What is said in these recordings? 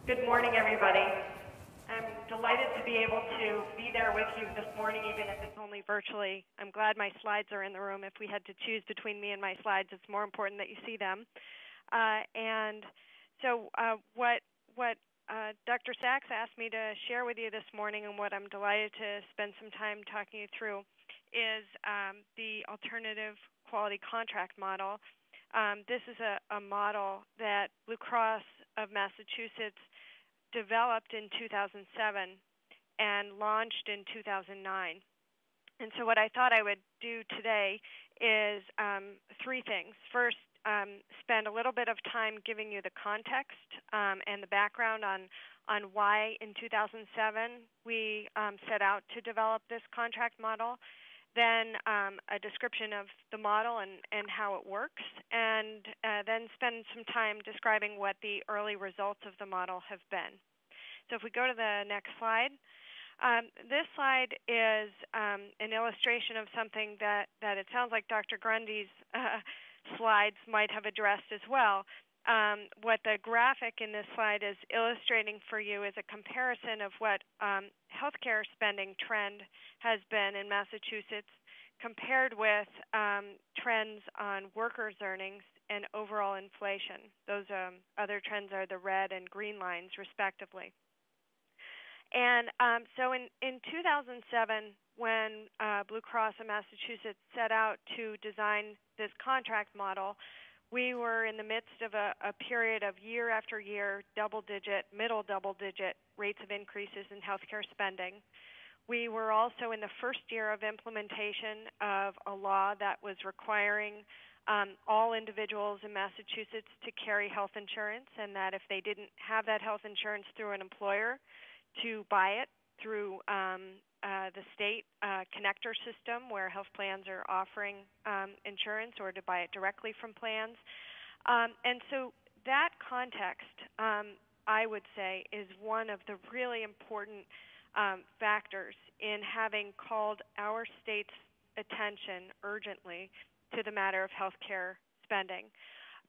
Good morning, everybody. I'm delighted to be able to be there with you this morning, even if it's only virtually. I'm glad my slides are in the room. If we had to choose between me and my slides, it's more important that you see them. What Dr. Sachs asked me to share with you this morning, and what I'm delighted to spend some time talking you through, is the alternative quality contract model. This is a model that Blue Cross of Massachusetts developed in 2007 and launched in 2009. And so what I thought I would do today is three things. First, spend a little bit of time giving you the context and the background on why in 2007 we set out to develop this contract model. Then a description of the model and how it works, and then spend some time describing what the early results of the model have been. So if we go to the next slide, this slide is an illustration of something that it sounds like Dr. Grundy's slides might have addressed as well. What the graphic in this slide is illustrating for you is a comparison of what healthcare spending trend has been in Massachusetts compared with trends on workers' earnings and overall inflation. Those other trends are the red and green lines, respectively. And so in 2007, when Blue Cross of Massachusetts set out to design this contract model, we were in the midst of a period of year after year middle double-digit rates of increases in healthcare spending. We were also in the first year of implementation of a law that was requiring all individuals in Massachusetts to carry health insurance, and that if they didn't have that health insurance through an employer, to buy it through the state connector system where health plans are offering insurance, or to buy it directly from plans. And so that context, I would say, is one of the really important factors in having called our state's attention urgently to the matter of health care spending.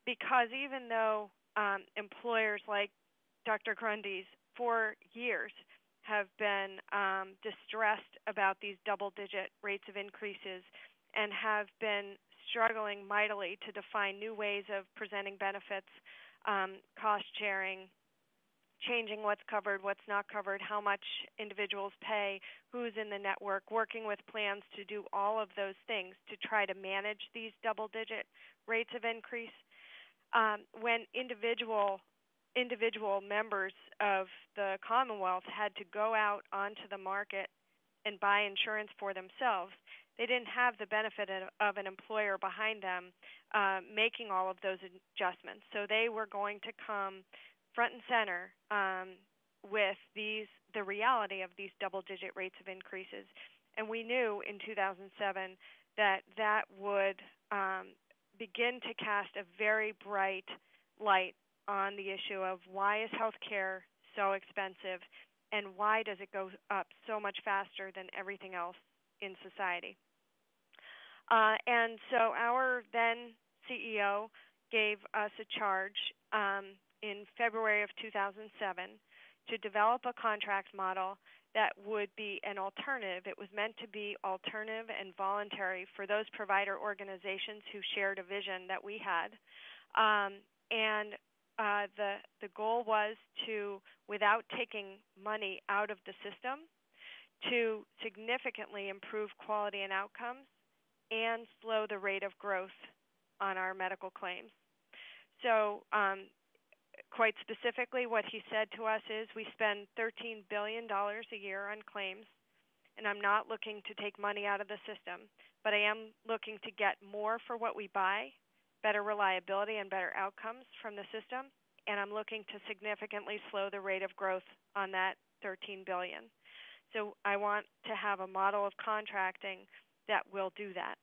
Because even though employers like Dr. Grundy's for years have been distressed about these double-digit rates of increases and have been struggling mightily to define new ways of presenting benefits, cost sharing, changing what's covered, what's not covered, how much individuals pay, who's in the network, working with plans to do all of those things to try to manage these double-digit rates of increase. When individual members of the Commonwealth had to go out onto the market and buy insurance for themselves, they didn't have the benefit of an employer behind them making all of those adjustments. So they were going to come front and center with the reality of these double-digit rates of increases. And we knew in 2007 that would begin to cast a very bright light on the issue of why is healthcare so expensive, and why does it go up so much faster than everything else in society. And so our then CEO gave us a charge in February of 2007 to develop a contract model that would be an alternative. It was meant to be alternative and voluntary for those provider organizations who shared a vision that we had. The goal was to, without taking money out of the system, to significantly improve quality and outcomes and slow the rate of growth on our medical claims. So quite specifically, what he said to us is we spend $13 billion a year on claims, and I'm not looking to take money out of the system, but I am looking to get more for what we buy, better reliability and better outcomes from the system, and I'm looking to significantly slow the rate of growth on that $13 billion. So I want to have a model of contracting that will do that.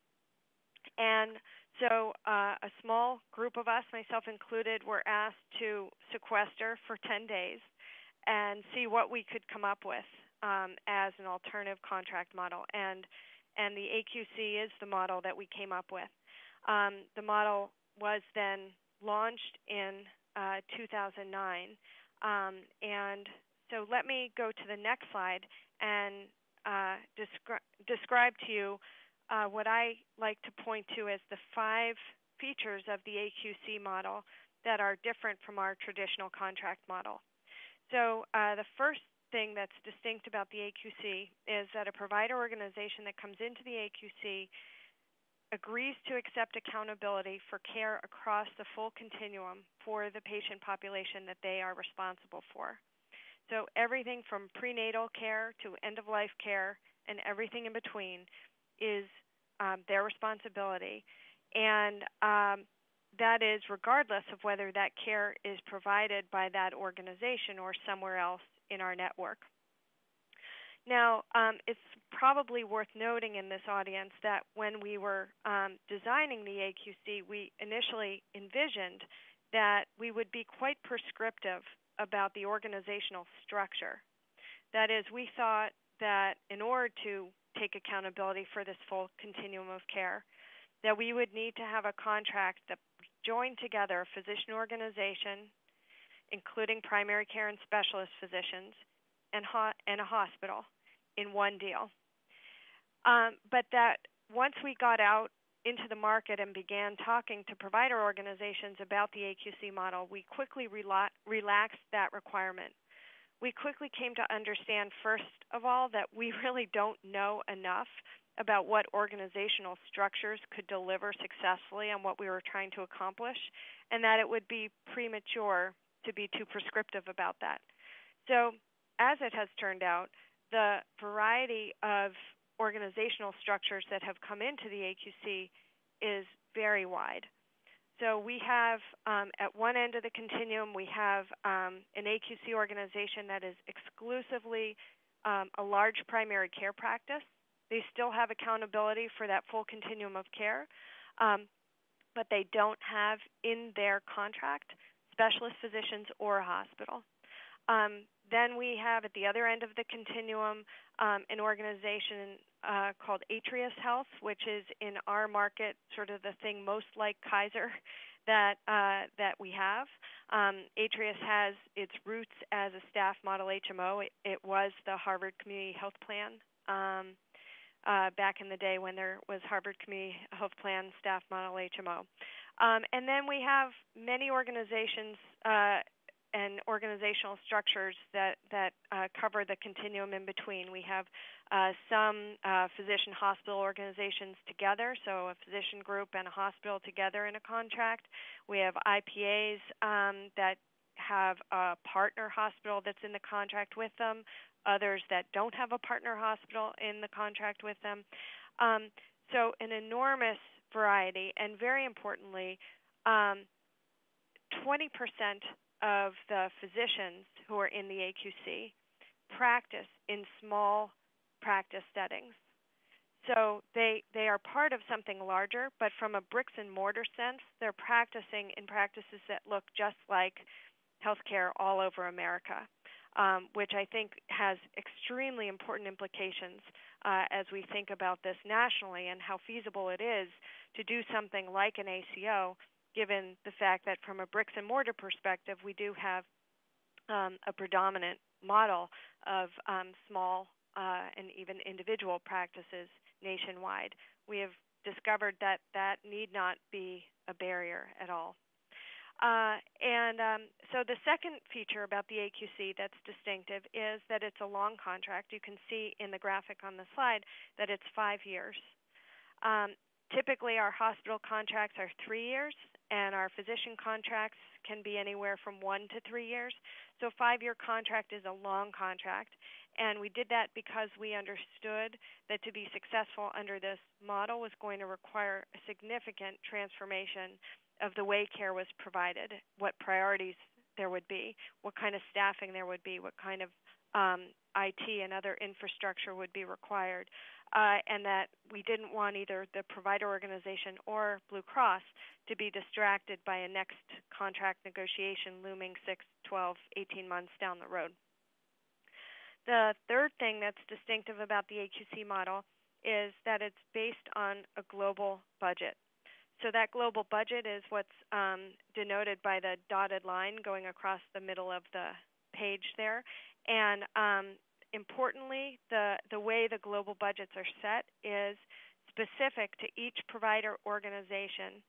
And so a small group of us, myself included, were asked to sequester for 10 days and see what we could come up with as an alternative contract model. And the AQC is the model that we came up with. The model was then launched in 2009, And so let me go to the next slide and describe to you what I like to point to as the 5 features of the AQC model that are different from our traditional contract model. So the first thing that's distinct about the AQC is that a provider organization that comes into the AQC agrees to accept accountability for care across the full continuum for the patient population that they are responsible for. So everything from prenatal care to end-of-life care and everything in between is their responsibility. And that is regardless of whether that care is provided by that organization or somewhere else in our network. Now, it's probably worth noting in this audience that when we were designing the AQC, we initially envisioned that we would be quite prescriptive about the organizational structure. That is, we thought that in order to take accountability for this full continuum of care, that we would need to have a contract that joined together a physician organization, including primary care and specialist physicians, and a hospital in one deal. But that once we got out into the market and began talking to provider organizations about the AQC model, we quickly relaxed that requirement. We quickly came to understand, first of all, that we really don't know enough about what organizational structures could deliver successfully on what we were trying to accomplish, and that it would be premature to be too prescriptive about that. So as it has turned out, the variety of organizational structures that have come into the AQC is very wide. So we have, at one end of the continuum, we have an AQC organization that is exclusively a large primary care practice. They still have accountability for that full continuum of care, but they don't have in their contract specialist physicians or a hospital. Then we have at the other end of the continuum an organization called Atrius Health, which is in our market sort of the thing most like Kaiser that we have. Atrius has its roots as a staff model HMO. It was the Harvard Community Health Plan back in the day when there was Harvard Community Health Plan staff model HMO. And then we have many organizations and organizational structures that cover the continuum in between. We have some physician hospital organizations together, so a physician group and a hospital together in a contract. We have IPAs that have a partner hospital that's in the contract with them, others that don't have a partner hospital in the contract with them. So an enormous variety, and very importantly, 20% of the physicians who are in the AQC practice in small practice settings. So they are part of something larger, but from a bricks and mortar sense, they're practicing in practices that look just like healthcare all over America, which I think has extremely important implications as we think about this nationally and how feasible it is to do something like an ACO, given the fact that from a bricks and mortar perspective, we do have a predominant model of small and even individual practices nationwide. We have discovered that that need not be a barrier at all. So the second feature about the AQC that's distinctive is that it's a long contract. You can see in the graphic on the slide that it's 5 years. Typically, our hospital contracts are 3 years, and our physician contracts can be anywhere from 1 to 3 years. So a 5-year contract is a long contract, and we did that because we understood that to be successful under this model was going to require a significant transformation of the way care was provided, what priorities there would be, what kind of staffing there would be, what kind of IT and other infrastructure would be required, and that we didn't want either the provider organization or Blue Cross to be distracted by a next contract negotiation looming 6, 12, 18 months down the road. The third thing that's distinctive about the AQC model is that it's based on a global budget. So that global budget is what's denoted by the dotted line going across the middle of the page there. And importantly, the way the global budgets are set is specific to each provider organization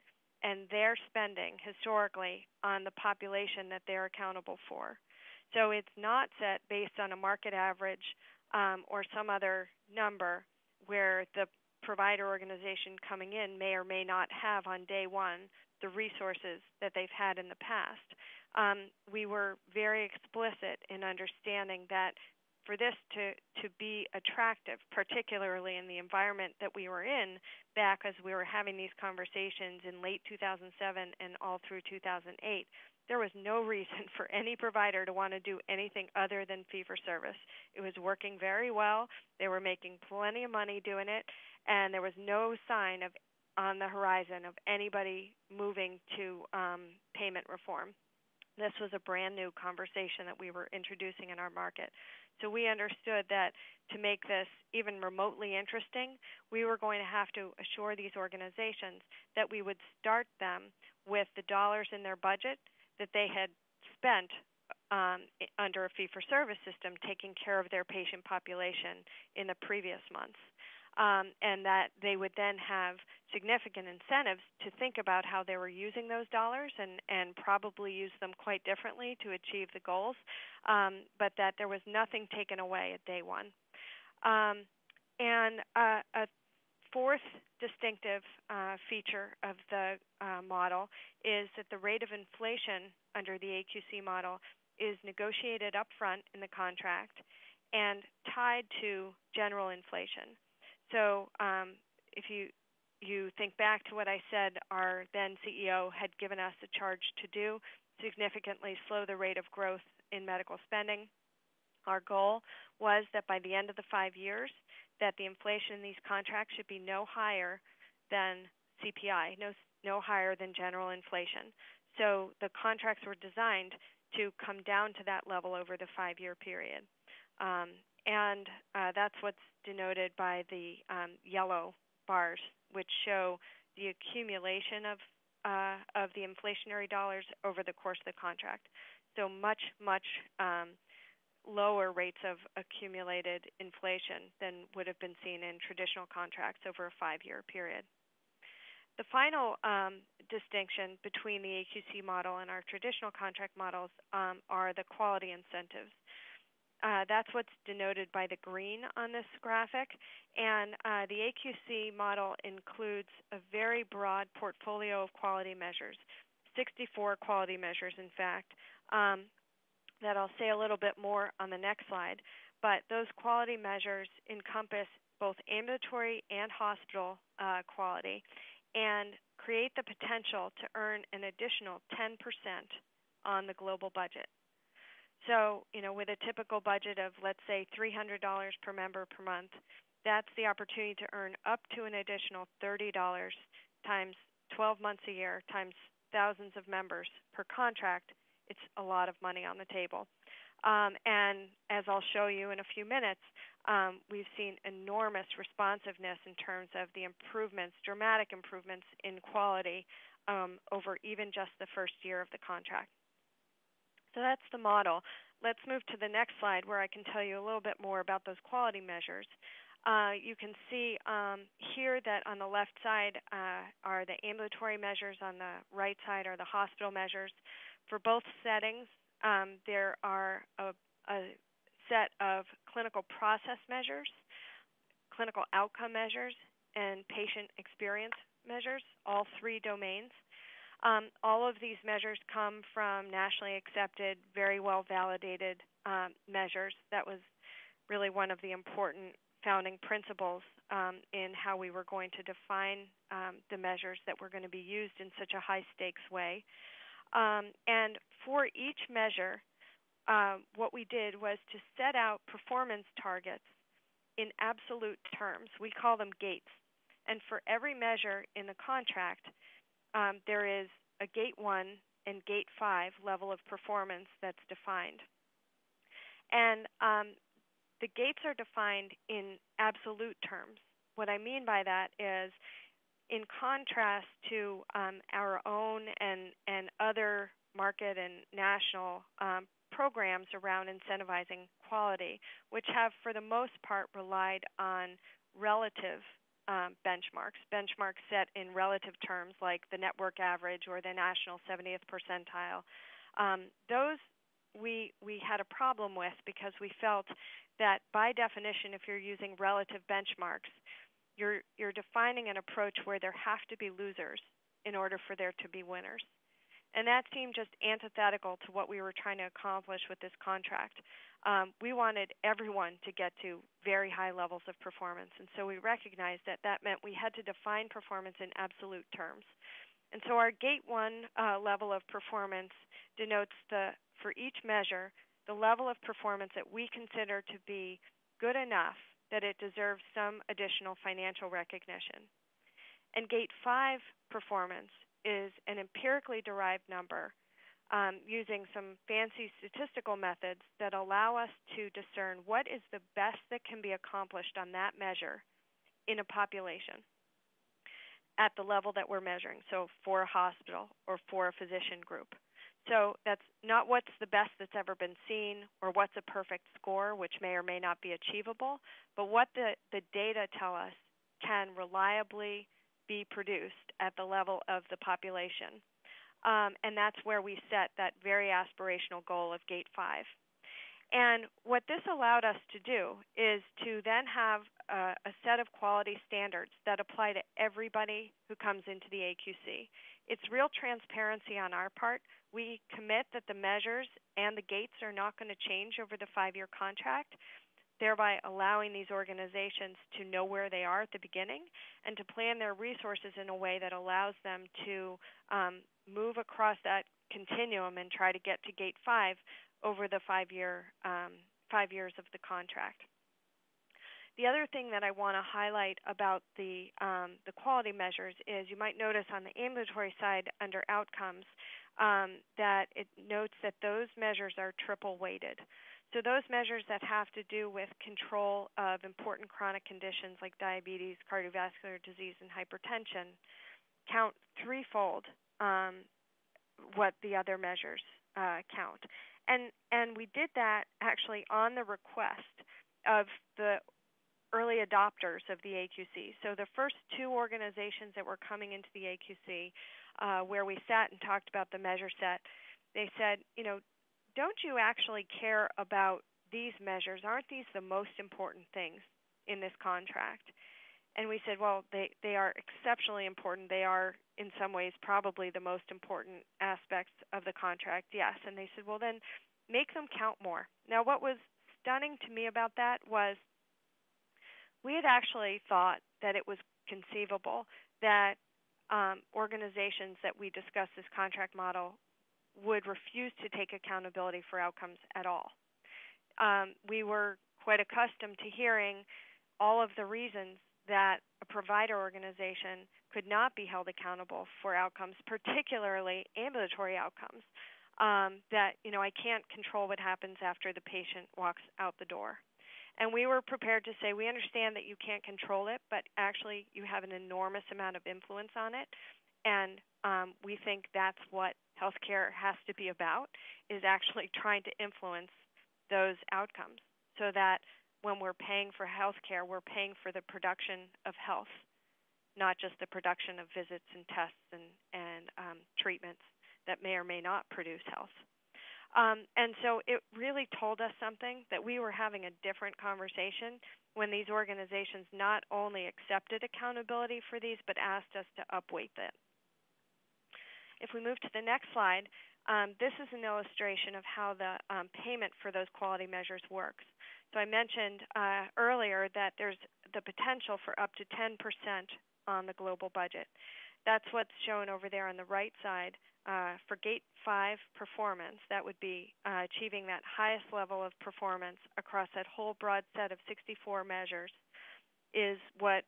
and their spending historically on the population that they're accountable for. So it's not set based on a market average or some other number where the provider organization coming in may or may not have on day one the resources that they've had in the past. We were very explicit in understanding that for this to be attractive, particularly in the environment that we were in back as we were having these conversations in late 2007 and all through 2008, there was no reason for any provider to want to do anything other than fee-for-service. It was working very well. They were making plenty of money doing it, and there was no sign of on the horizon of anybody moving to payment reform. This was a brand new conversation that we were introducing in our market. So we understood that to make this even remotely interesting, we were going to have to assure these organizations that we would start them with the dollars in their budget that they had spent under a fee-for-service system taking care of their patient population in the previous months. And that they would then have significant incentives to think about how they were using those dollars and probably use them quite differently to achieve the goals, but that there was nothing taken away at day one. And a fourth distinctive feature of the model is that the rate of inflation under the AQC model is negotiated up front in the contract and tied to general inflation. So if you think back to what I said, our then CEO had given us a charge to do, significantly slow the rate of growth in medical spending. Our goal was that by the end of the 5 years, that the inflation in these contracts should be no higher than CPI, no higher than general inflation. So the contracts were designed to come down to that level over the 5-year period. And that's what's denoted by the yellow bars, which show the accumulation of the inflationary dollars over the course of the contract. So much lower rates of accumulated inflation than would have been seen in traditional contracts over a 5-year period. The final distinction between the AQC model and our traditional contract models are the quality incentives. That's what's denoted by the green on this graphic. And the AQC model includes a very broad portfolio of quality measures, 64 quality measures, in fact, that I'll say a little bit more on the next slide. But those quality measures encompass both ambulatory and hospital quality and create the potential to earn an additional 10% on the global budget. So, with a typical budget of, let's say, $300 per member per month, that's the opportunity to earn up to an additional $30 times 12 months a year times thousands of members per contract. It's a lot of money on the table. And as I'll show you in a few minutes, we've seen enormous responsiveness in terms of the improvements, dramatic improvements in quality over even just the first year of the contract. So that's the model. Let's move to the next slide where I can tell you a little bit more about those quality measures. You can see here that on the left side are the ambulatory measures. On the right side are the hospital measures. For both settings, there are a set of clinical process measures, clinical outcome measures, and patient experience measures, all three domains. All of these measures come from nationally accepted, very well-validated measures. That was really one of the important founding principles in how we were going to define the measures that were going to be used in such a high-stakes way. And for each measure, what we did was to set out performance targets in absolute terms. We call them gates. And for every measure in the contract, there is a Gate 1 and Gate 5 level of performance that's defined. And the gates are defined in absolute terms. What I mean by that is, in contrast to our own and other market and national programs around incentivizing quality, which have, for the most part, relied on relative benchmarks set in relative terms like the network average or the national 70th percentile. Those we had a problem with because we felt that by definition, if you're using relative benchmarks, you're defining an approach where there have to be losers in order for there to be winners. And that seemed just antithetical to what we were trying to accomplish with this contract. We wanted everyone to get to very high levels of performance, and so we recognized that that meant we had to define performance in absolute terms. And so our Gate 1 level of performance denotes for each measure the level of performance that we consider to be good enough that it deserves some additional financial recognition. And Gate 5 performance is an empirically derived number using some fancy statistical methods that allow us to discern what is the best that can be accomplished on that measure in a population at the level that we're measuring, so for a hospital or for a physician group. So that's not what's the best that's ever been seen or what's a perfect score, which may or may not be achievable, but what the data tell us can reliably be produced at the level of the population. And that's where we set that very aspirational goal of Gate 5. And what this allowed us to do is to then have a set of quality standards that apply to everybody who comes into the AQC. It's real transparency on our part. We commit that the measures and the gates are not going to change over the 5-year contract, thereby allowing these organizations to know where they are at the beginning and to plan their resources in a way that allows them to move across that continuum and try to get to Gate 5 over the 5 years of the contract. The other thing that I want to highlight about the quality measures is you might notice on the ambulatory side under outcomes that it notes that those measures are triple weighted. So those measures that have to do with control of important chronic conditions like diabetes, cardiovascular disease, and hypertension count threefold what the other measures count. And we did that actually on the request of the early adopters of the AQC. So the first 2 organizations that were coming into the AQC where we sat and talked about the measure set, they said, don't you actually care about these measures? Aren't these the most important things in this contract? And we said, well, they are exceptionally important. They are, in some ways, probably the most important aspects of the contract, yes. And they said, well, then make them count more. Now, what was stunning to me about that was we had actually thought that it was conceivable that organizations that we discussed this contract model would refuse to take accountability for outcomes at all. We were quite accustomed to hearing all of the reasons that a provider organization could not be held accountable for outcomes, particularly ambulatory outcomes, that, I can't control what happens after the patient walks out the door. And we were prepared to say, we understand that you can't control it, but actually you have an enormous amount of influence on it. And we think that's what healthcare has to be about, is actually trying to influence those outcomes so that when we're paying for healthcare, we're paying for the production of health, not just the production of visits and tests and treatments that may or may not produce health. And so it really told us something, that we were having a different conversation when these organizations not only accepted accountability for these, but asked us to upweight that. If we move to the next slide, this is an illustration of how the payment for those quality measures works. So I mentioned earlier that there's the potential for up to 10% on the global budget. That's what's shown over there on the right side. For Gate 5 performance, that would be achieving that highest level of performance across that whole broad set of 64 measures is what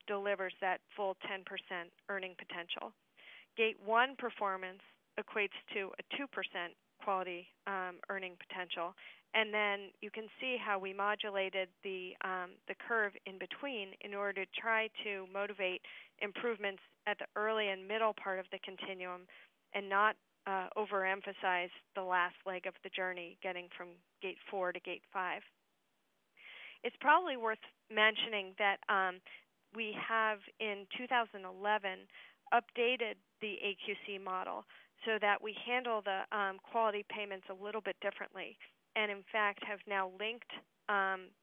delivers that full 10% earning potential. Gate 1 performance equates to a 2% quality earning potential. And then you can see how we modulated the curve in between in order to try to motivate improvements at the early and middle part of the continuum and not overemphasize the last leg of the journey, getting from gate 4 to gate 5. It's probably worth mentioning that we have in 2011 updated the AQC model so that we handle the quality payments a little bit differently, and in fact have now linked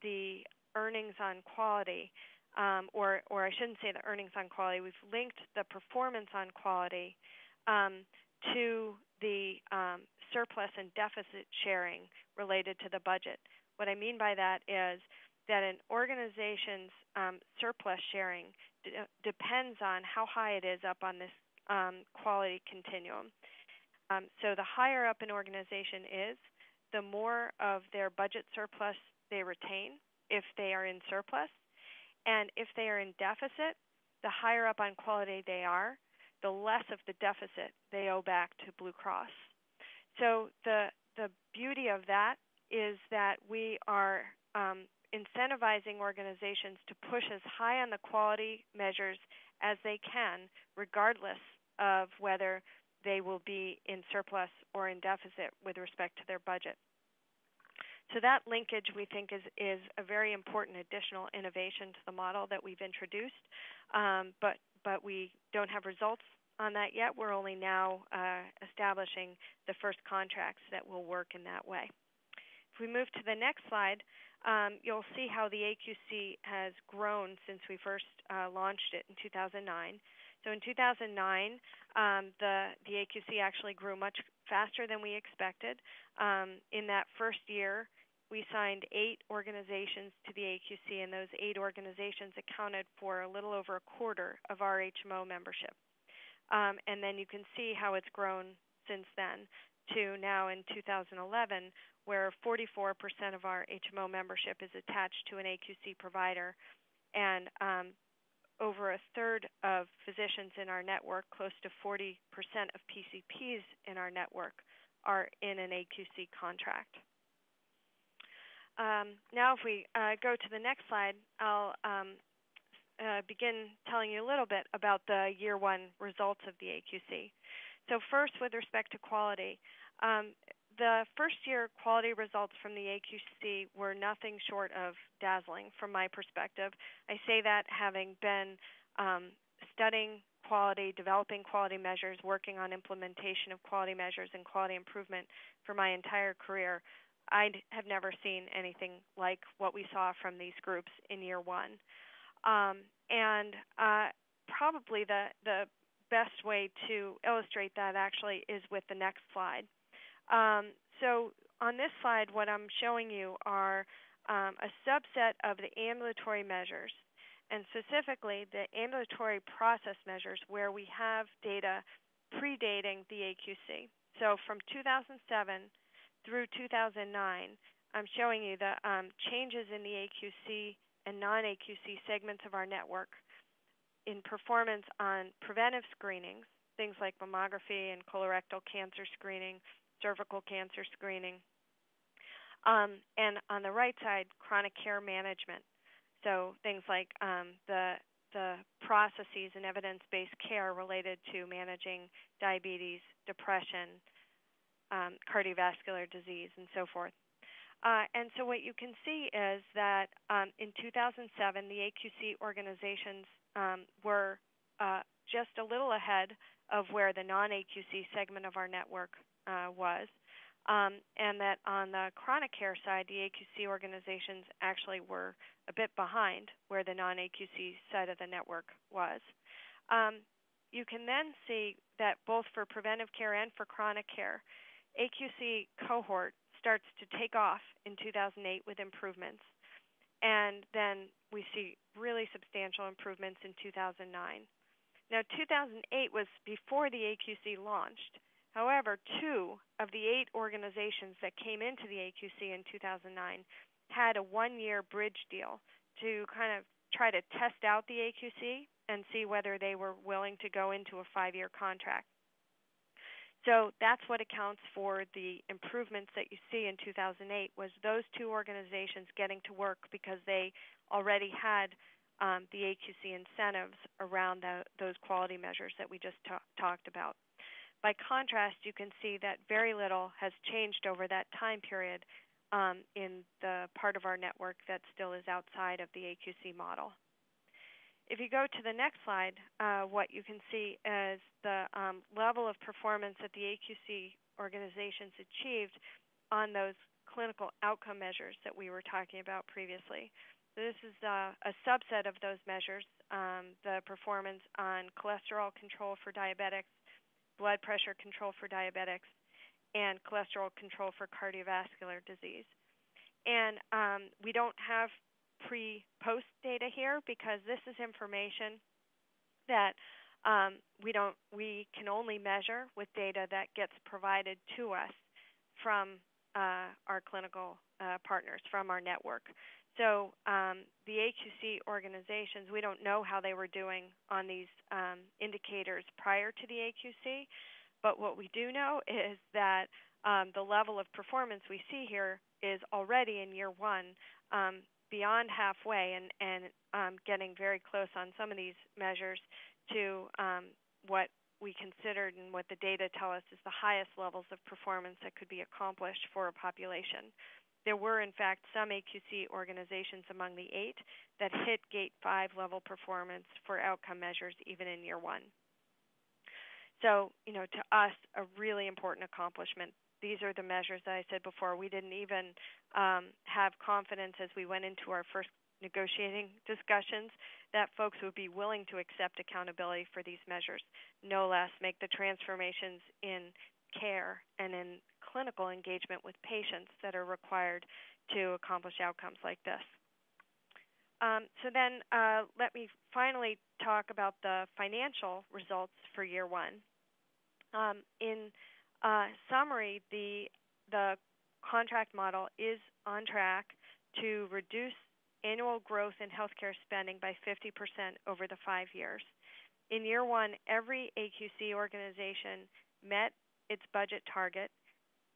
the earnings on quality, or I shouldn't say the earnings on quality, we've linked the performance on quality to the surplus and deficit sharing related to the budget. What I mean by that is that an organization's surplus sharing depends on how high it is up on this quality continuum. So the higher up an organization is, the more of their budget surplus they retain if they are in surplus. And if they are in deficit, the higher up on quality they are, the less of the deficit they owe back to Blue Cross. So the beauty of that is that we are incentivizing organizations to push as high on the quality measures as they can, regardless of whether they will be in surplus or in deficit with respect to their budget. So that linkage, we think, is a very important additional innovation to the model that we've introduced, but we don't have results on that yet. We're only now establishing the first contracts that will work in that way. If we move to the next slide, you'll see how the AQC has grown since we first launched it in 2009. So in 2009, the AQC actually grew much faster than we expected. In that first year, we signed 8 organizations to the AQC, and those 8 organizations accounted for a little over a quarter of our HMO membership. And then you can see how it's grown since then to now in 2011, where 44% of our HMO membership is attached to an AQC provider, and over a third of physicians in our network, close to 40% of PCPs in our network, are in an AQC contract. Now if we go to the next slide, I'll begin telling you a little bit about the year 1 results of the AQC. So first, with respect to quality, the first year quality results from the AQC were nothing short of dazzling from my perspective. I say that having been studying quality, developing quality measures, working on implementation of quality measures and quality improvement for my entire career. I have never seen anything like what we saw from these groups in year 1. And probably the best way to illustrate that actually is with the next slide. So on this slide, what I'm showing you are a subset of the ambulatory measures, and specifically the ambulatory process measures where we have data predating the AQC. So from 2007 through 2009, I'm showing you the changes in the AQC and non-AQC segments of our network in performance on preventive screenings, things like mammography and colorectal cancer screening, cervical cancer screening, and on the right side, chronic care management. So things like the processes and evidence-based care related to managing diabetes, depression, cardiovascular disease, and so forth. And so what you can see is that in 2007, the AQC organizations were just a little ahead of where the non-AQC segment of our network was, and that on the chronic care side, the AQC organizations actually were a bit behind where the non-AQC side of the network was. You can then see that both for preventive care and for chronic care, AQC cohort starts to take off in 2008 with improvements, and then we see really substantial improvements in 2009. Now, 2008 was before the AQC launched. However, 2 of the 8 organizations that came into the AQC in 2009 had a 1-year bridge deal to kind of try to test out the AQC and see whether they were willing to go into a 5-year contract. So that's what accounts for the improvements that you see in 2008, was those 2 organizations getting to work because they already had the AQC incentives around those quality measures that we just talked about. By contrast, you can see that very little has changed over that time period in the part of our network that still is outside of the AQC model. If you go to the next slide, what you can see is the level of performance that the AQC organizations achieved on those clinical outcome measures that we were talking about previously. So this is a subset of those measures, the performance on cholesterol control for diabetics, blood pressure control for diabetics, and cholesterol control for cardiovascular disease. And we don't have pre-post data here because this is information that we can only measure with data that gets provided to us from our clinical partners, from our network. So the AQC organizations, we don't know how they were doing on these indicators prior to the AQC, but what we do know is that the level of performance we see here is already in year one beyond halfway and getting very close on some of these measures to what we considered and what the data tell us is the highest levels of performance that could be accomplished for a population. There were, in fact, some AQC organizations among the 8 that hit Gate 5 level performance for outcome measures even in year one. So, to us, a really important accomplishment. These are the measures that I said before. We didn't even have confidence as we went into our first negotiating discussions that folks would be willing to accept accountability for these measures, no less make the transformations in care and in clinical engagement with patients that are required to accomplish outcomes like this. So then let me finally talk about the financial results for year one. In summary, the contract model is on track to reduce annual growth in healthcare spending by 50% over the 5 years. In year one, every AQC organization met its budget target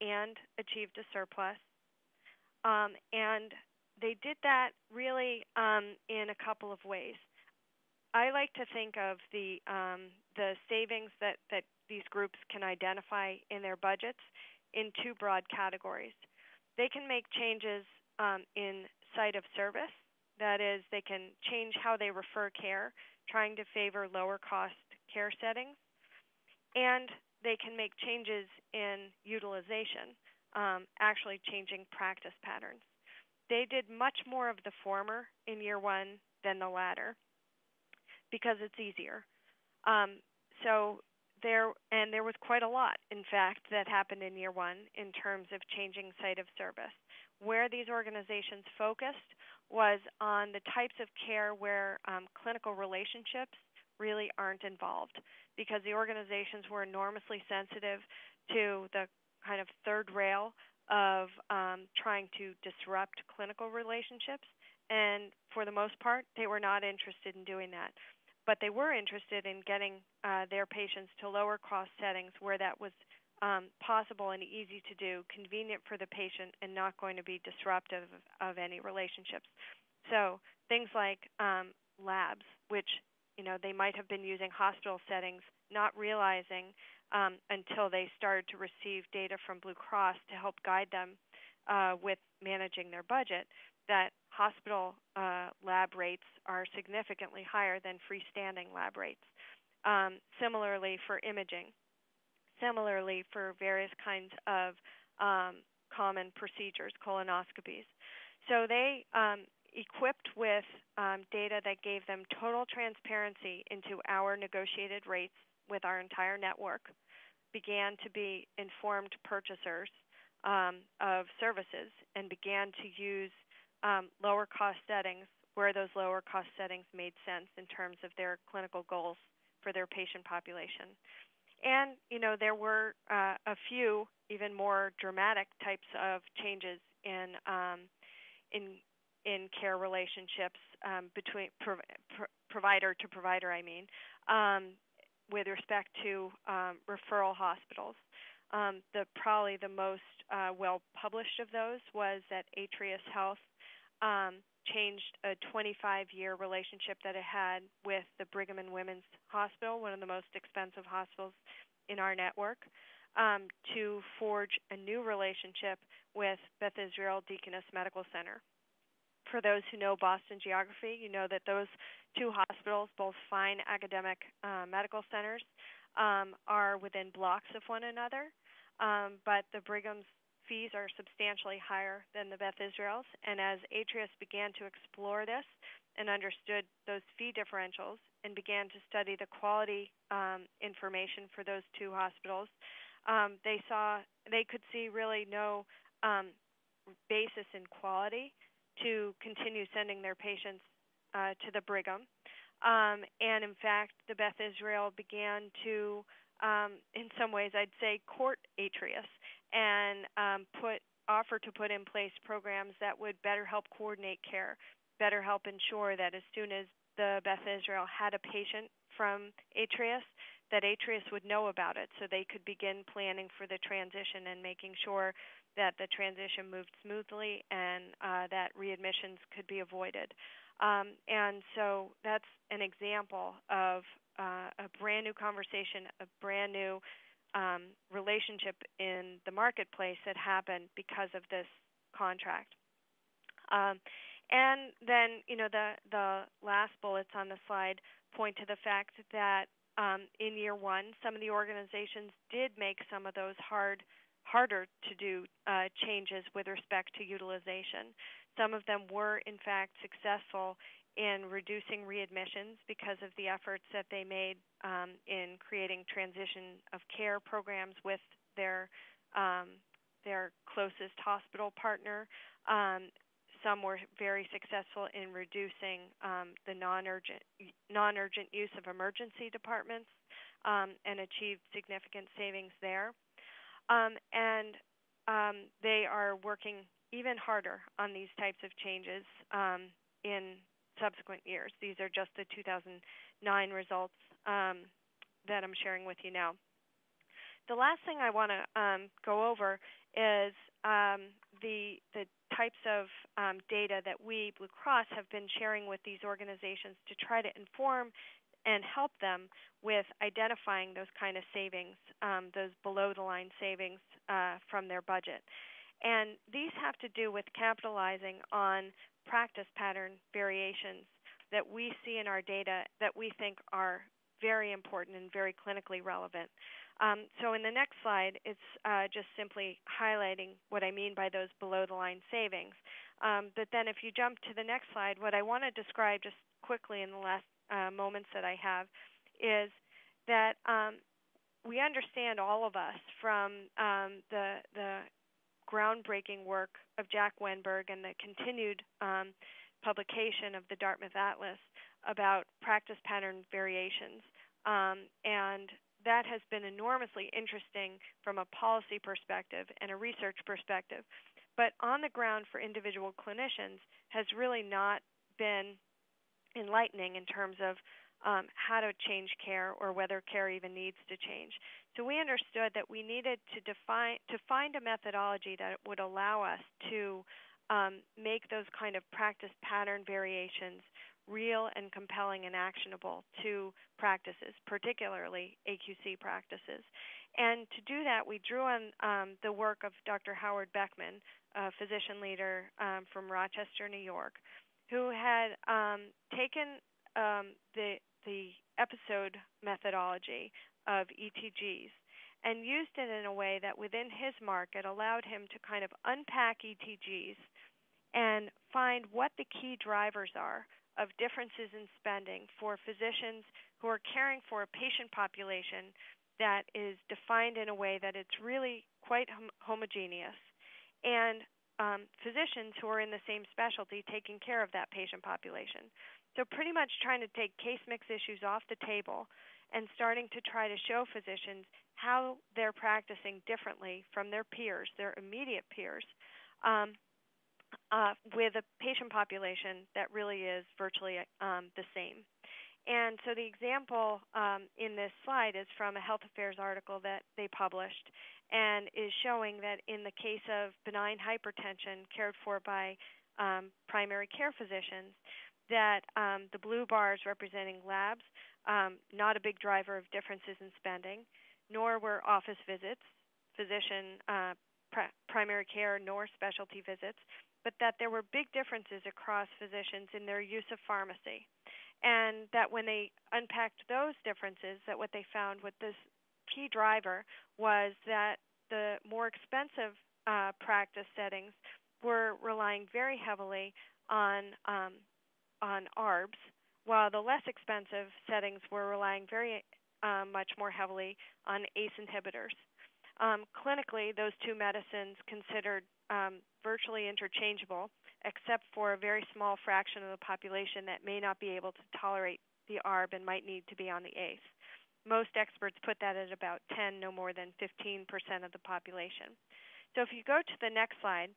and achieved a surplus. And they did that really in a couple of ways. I like to think of the savings that these groups can identify in their budgets in 2 broad categories. They can make changes in site of service. That is, they can change how they refer care, trying to favor lower cost care settings. And they can make changes in utilization, actually changing practice patterns. They did much more of the former in year one than the latter because it's easier. There was quite a lot, in fact, that happened in year one in terms of changing site of service. Where these organizations focused was on the types of care where clinical relationships really aren't involved, because the organizations were enormously sensitive to the kind of third rail of trying to disrupt clinical relationships. And for the most part, they were not interested in doing that. But they were interested in getting their patients to lower cost settings where that was possible and easy to do, convenient for the patient, and not going to be disruptive of any relationships. So things like labs, which they might have been using hospital settings, not realizing until they started to receive data from Blue Cross to help guide them with managing their budget, that hospital lab rates are significantly higher than freestanding lab rates. Similarly for imaging. Similarly for various kinds of common procedures, colonoscopies. So they equipped with data that gave them total transparency into our negotiated rates with our entire network, began to be informed purchasers of services, and began to use lower cost settings where those lower cost settings made sense in terms of their clinical goals for their patient population. And there were a few even more dramatic types of changes in care relationships between provider to provider, with respect to referral hospitals. Probably the most well-published of those was that Atrius Health changed a 25-year relationship that it had with the Brigham and Women's Hospital, one of the most expensive hospitals in our network to forge a new relationship with Beth Israel Deaconess Medical Center. For those who know Boston geography, you know that those two hospitals, both fine academic medical centers, are within blocks of one another, but the Brigham's fees are substantially higher than the Beth Israel's. And as Atrius began to explore this and understood those fee differentials and began to study the quality information for those two hospitals, they could see really no basis in quality to continue sending their patients to the Brigham. And in fact, the Beth Israel began to, in some ways, I'd say, court Atrius and offer to put in place programs that would better help coordinate care, better help ensure that as soon as the Beth Israel had a patient from Atrius, that Atrius would know about it so they could begin planning for the transition and making sure that the transition moved smoothly and that readmissions could be avoided. And so that's an example of a brand new conversation, a brand new relationship in the marketplace that happened because of this contract. And then, the last bullets on the slide point to the fact that in year one, some of the organizations did make some of those harder to do changes with respect to utilization. Some of them were, in fact, successful in reducing readmissions because of the efforts that they made in creating transition of care programs with their closest hospital partner. Some were very successful in reducing the non-urgent use of emergency departments and achieved significant savings there. And they are working even harder on these types of changes in subsequent years. These are just the 2009 results that I'm sharing with you now. The last thing I want to go over is the types of data that we, Blue Cross, have been sharing with these organizations to try to inform and help them with identifying those kind of savings, those below-the-line savings from their budget. And these have to do with capitalizing on practice pattern variations that we see in our data that we think are very important and very clinically relevant. So in the next slide, it's just simply highlighting what I mean by those below-the-line savings. But then if you jump to the next slide, what I want to describe just quickly in the last moments that I have is that we understand, all of us, from the groundbreaking work of Jack Wenberg and the continued publication of the Dartmouth Atlas about practice pattern variations. And that has been enormously interesting from a policy perspective and a research perspective. But on the ground for individual clinicians has really not been enlightening in terms of how to change care or whether care even needs to change. So we understood that we needed to find a methodology that would allow us to make those kind of practice pattern variations real and compelling and actionable to practices, particularly AQC practices. And to do that, we drew on the work of Dr. Howard Beckman, a physician leader from Rochester, New York, who had taken the episode methodology of ETGs and used it in a way that within his market allowed him to kind of unpack ETGs and find what the key drivers are of differences in spending for physicians who are caring for a patient population that is defined in a way that it's really quite homogeneous, and physicians who are in the same specialty taking care of that patient population. So pretty much trying to take case mix issues off the table and starting to try to show physicians how they're practicing differently from their peers, their immediate peers, with a patient population that really is virtually the same. And so the example in this slide is from a health affairs article that they published and is showing that in the case of benign hypertension cared for by primary care physicians, that the blue bars representing labs, not a big driver of differences in spending. nor were office visits, physician primary care, nor specialty visits, but that there were big differences across physicians in their use of pharmacy. And that when they unpacked those differences, that what they found with this key driver was that the more expensive practice settings were relying very heavily on ARBs, while the less expensive settings were relying very much more heavily on ACE inhibitors. Clinically, those two medicines considered virtually interchangeable, except for a very small fraction of the population that may not be able to tolerate the ARB and might need to be on the ACE. Most experts put that at about 10, no more than 15% of the population. So if you go to the next slide,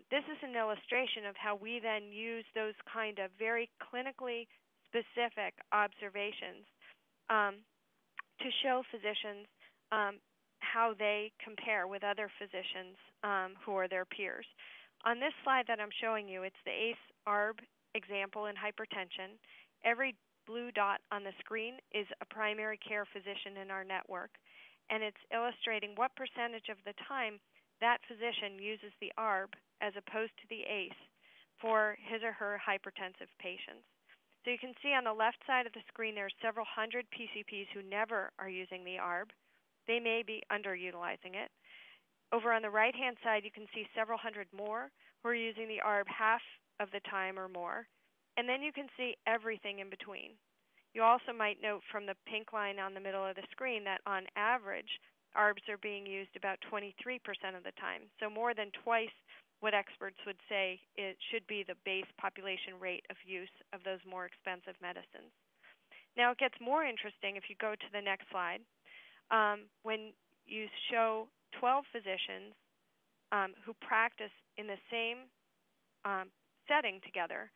this is an illustration of how we then use those kind of very clinically specific observations to show physicians how they compare with other physicians who are their peers. On this slide that I'm showing you, it's the ACE-ARB example in hypertension. Every blue dot on the screen is a primary care physician in our network, and it's illustrating what percentage of the time that physician uses the ARB as opposed to the ACE for his or her hypertensive patients. So you can see on the left side of the screen there are several hundred PCPs who never are using the ARB. They may be underutilizing it. Over on the right-hand side, you can see several hundred more who are using the ARB half of the time or more. And then you can see everything in between. You also might note from the pink line on the middle of the screen that on average, ARBs are being used about 23% of the time, so more than twice what experts would say it should be the base population rate of use of those more expensive medicines. Now it gets more interesting if you go to the next slide. When you show 12 physicians who practice in the same setting together,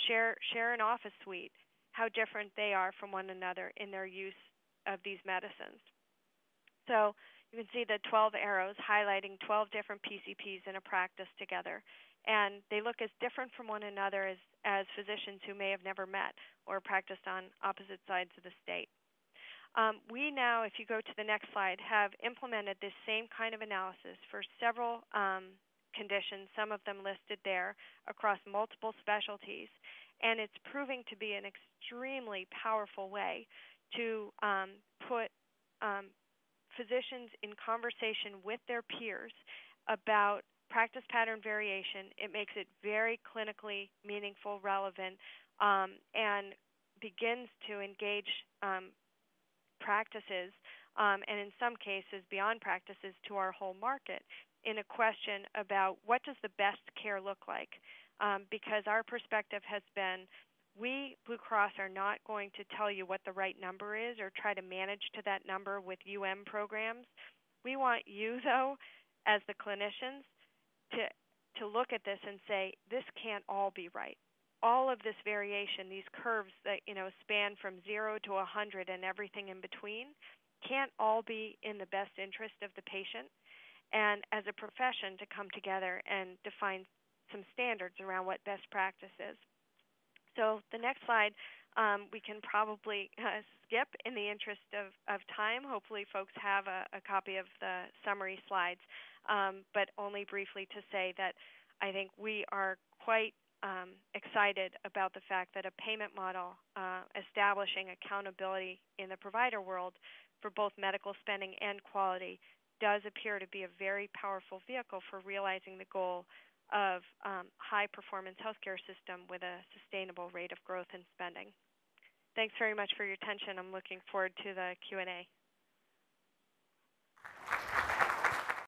share an office suite, how different they are from one another in their use of these medicines. So you can see the 12 arrows highlighting 12 different PCPs in a practice together. And they look as different from one another as physicians who may have never met or practiced on opposite sides of the state. We now, if you go to the next slide, have implemented this same kind of analysis for several conditions, some of them listed there, across multiple specialties. And it's proving to be an extremely powerful way to put physicians in conversation with their peers about practice pattern variation. It makes it very clinically meaningful, relevant, and begins to engage practices, and in some cases beyond practices, to our whole market in a question about what does the best care look like. Because our perspective has been, we, Blue Cross, are not going to tell you what the right number is or try to manage to that number with programs. We want you, though, as the clinicians, to look at this and say, this can't all be right. All of this variation, these curves that span from 0 to 100 and everything in between, can't all be in the best interest of the patient. And as a profession, to come together and define some standards around what best practice is. So the next slide we can probably skip in the interest of time. Hopefully folks have a copy of the summary slides, but only briefly to say that I think we are quite excited about the fact that a payment model establishing accountability in the provider world for both medical spending and quality does appear to be a very powerful vehicle for realizing the goal of high-performance healthcare system with a sustainable rate of growth and spending. Thanks very much for your attention. I'm looking forward to the Q&A.